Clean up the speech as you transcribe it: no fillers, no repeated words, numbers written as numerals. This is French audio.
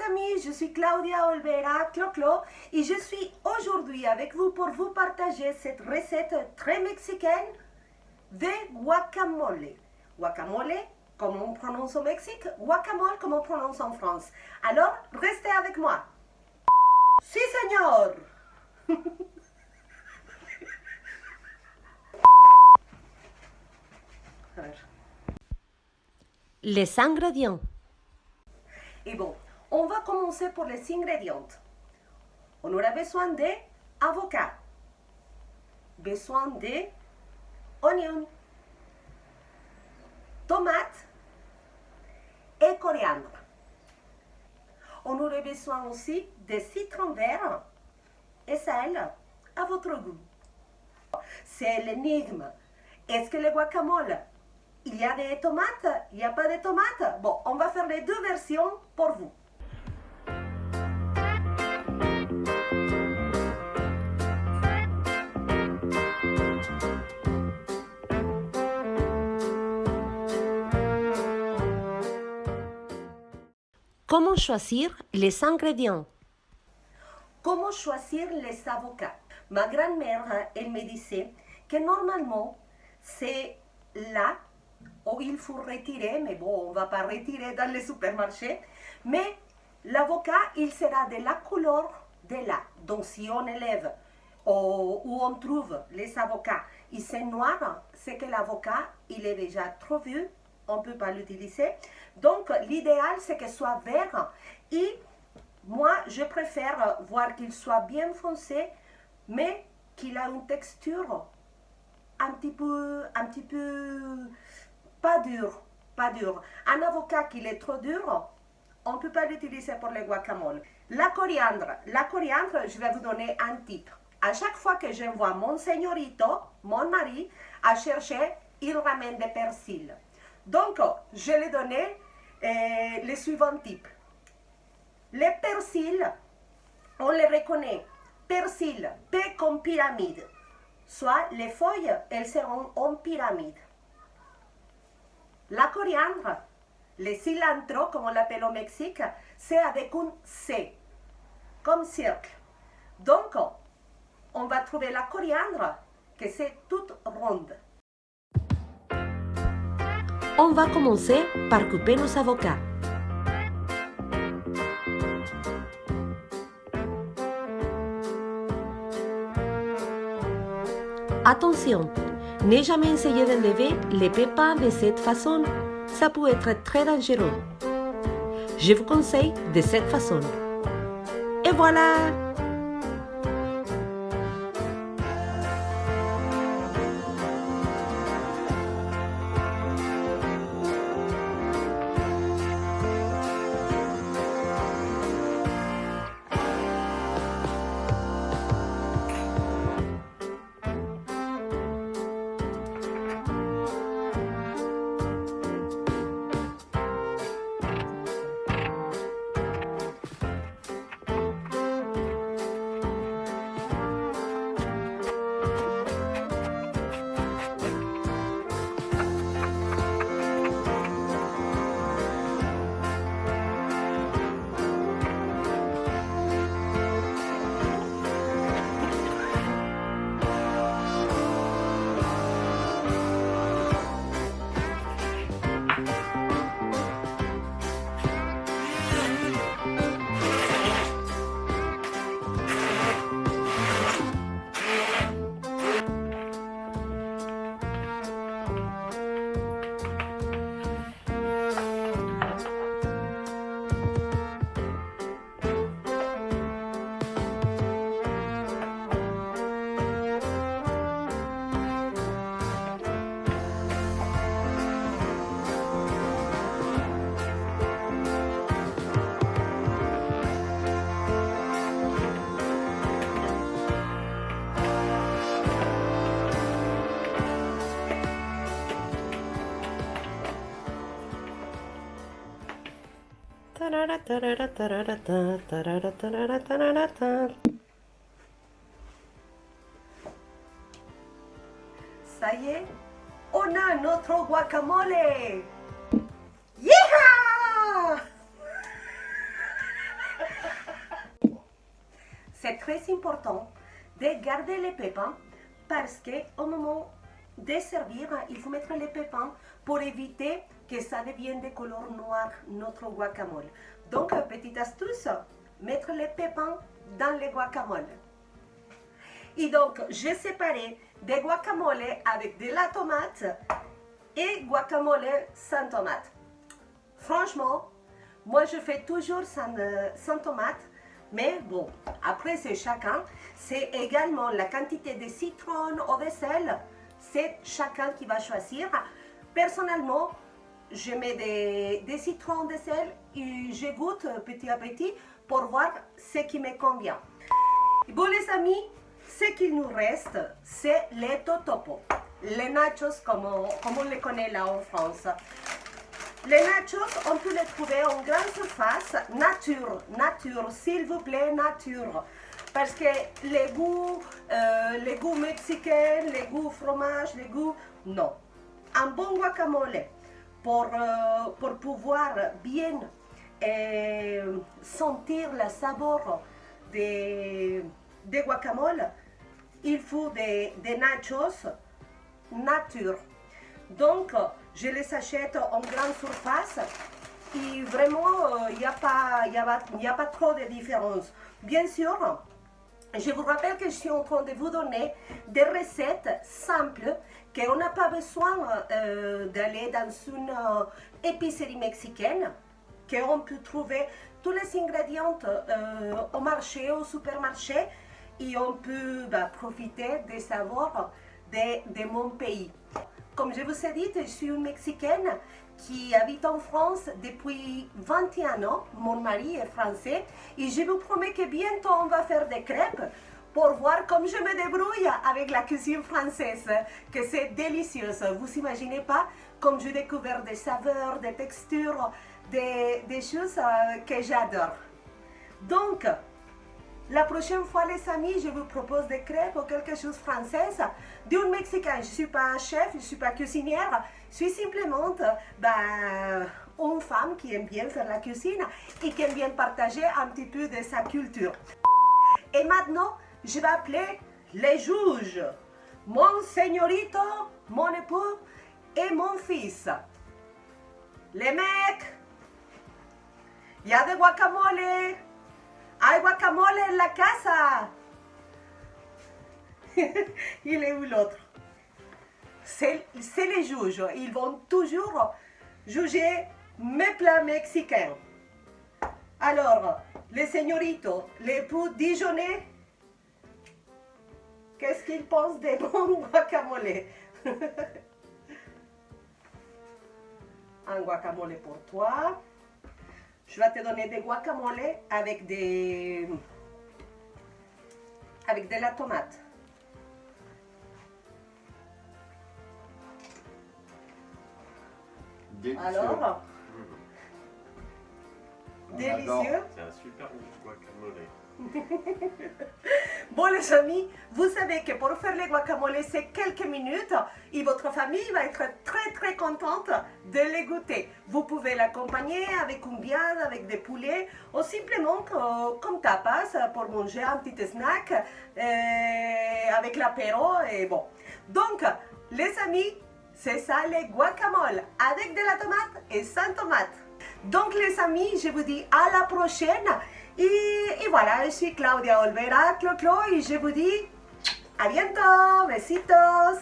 amis, je suis Claudia Olvera Cloclo et je suis aujourd'hui avec vous pour vous partager cette recette très mexicaine de guacamole. Guacamole, comme on prononce au Mexique, guacamole, comme on prononce en France. Alors, restez avec moi. Si, señor. Les ingrédients. Et bon, on va commencer pour les ingrédients. On aura besoin d'avocat, besoin d'oignons, tomates et coriandre. On aurait besoin aussi de citron vert et sel à votre goût. C'est l'énigme. Est-ce que le guacamole, il y a des tomates? Il n'y a pas de tomates? Bon, on va faire les deux versions pour vous. Comment choisir les ingrédients? Comment choisir les avocats? Ma grand-mère, elle me disait que normalement, c'est là où il faut retirer, mais bon, on ne va pas retirer dans les supermarchés, mais l'avocat, il sera de la couleur de là. Donc, si on élève où on trouve les avocats et c'est noir, c'est que l'avocat, il est déjà trop vieux, on ne peut pas l'utiliser. Donc, l'idéal, c'est qu'il soit vert et moi, je préfère voir qu'il soit bien foncé, mais qu'il a une texture un petit peu, pas dur. Un avocat qui est trop dur, on ne peut pas l'utiliser pour le guacamole. La coriandre, je vais vous donner un tip. À chaque fois que j'envoie mon señorito, mon mari, à chercher, il ramène des persils. Donc, je lui ai donné le suivant type. Les persils, on les reconnaît. Persil, P comme pyramide. Soit les feuilles, elles seront en pyramide. La coriandre, le cilantro, comme on l'appelle au Mexique, c'est avec un C, comme cercle. Donc, on va trouver la coriandre, que c'est toute ronde. On va commencer par couper nos avocats. Attention, ne jamais essayer d'enlever les pépins de cette façon, ça peut être très dangereux. Je vous conseille de cette façon. Et voilà! Ça y est, on a notre guacamole! Yeehaw! c'est très important de garder les pépins parce qu'au moment de servir, il faut mettre les pépins pour éviter que ça devienne de couleur noire notre guacamole. Donc, petite astuce, mettre les pépins dans les guacamoles. Et donc, j'ai séparé des guacamoles avec de la tomate et guacamole sans tomate. Franchement, moi je fais toujours sans tomate, mais bon, après c'est chacun. C'est également la quantité de citron ou de sel, c'est chacun qui va choisir. Personnellement, je mets des citrons de sel et je goûte petit à petit pour voir ce qui me convient. Bon les amis, ce qu'il nous reste, c'est les totopo, les nachos comme on les connaît là en France. Les nachos, on peut les trouver en grande surface, nature, s'il vous plaît, nature. Parce que les goûts mexicains, les goûts fromage, les goûts... Non. Un bon guacamole, pour pouvoir bien sentir le saveur des guacamoles, il faut des nachos nature. Donc, je les achète en grande surface et vraiment, il n'y a pas trop de différence. Bien sûr, je vous rappelle que je suis en train de vous donner des recettes simples qu'on n'a pas besoin d'aller dans une épicerie mexicaine, qu'on peut trouver tous les ingrédients au marché, au supermarché, et on peut profiter des saveurs de mon pays. Comme je vous ai dit, je suis une Mexicaine qui habite en France depuis 21 ans. Mon mari est français et je vous promets que bientôt on va faire des crêpes pour voir comme je me débrouille avec la cuisine française, que c'est délicieux. Vous imaginez pas comme j'ai découvert des saveurs, des textures, des choses que j'adore. Donc, la prochaine fois, les amis, je vous propose des crêpes ou quelque chose de française d'un Mexicain. Je ne suis pas chef, je ne suis pas cuisinière, je suis simplement une femme qui aime bien faire la cuisine et qui aime bien partager un petit peu de sa culture. Et maintenant, je vais appeler les juges, mon señorito, mon époux et mon fils. Les mecs, il y a des guacamole. ¡Hay guacamole en la casa! Il est où l'autre? C'est les juges. Ils vont toujours juger mes plats mexicains. Alors, les señoritos, l'époux dijonnais, qu'est-ce qu'ils pensent des bons guacamole? Un guacamole pour toi. Je vais te donner des guacamole avec de la tomate. Délicieux. Alors, délicieux. C'est un super guacamole. Bon les amis, vous savez que pour faire les guacamole, c'est quelques minutes et votre famille va être très contente de les goûter. Vous pouvez l'accompagner avec une viande, avec des poulets ou simplement comme tapas pour manger un petit snack avec l'apéro et bon. Donc, les amis, c'est ça les guacamole avec de la tomate et sans tomate. Donc les amis, je vous dis à la prochaine. Et voilà, je suis Claudia Olvera, Clo, et je vous dis à bientôt, besitos.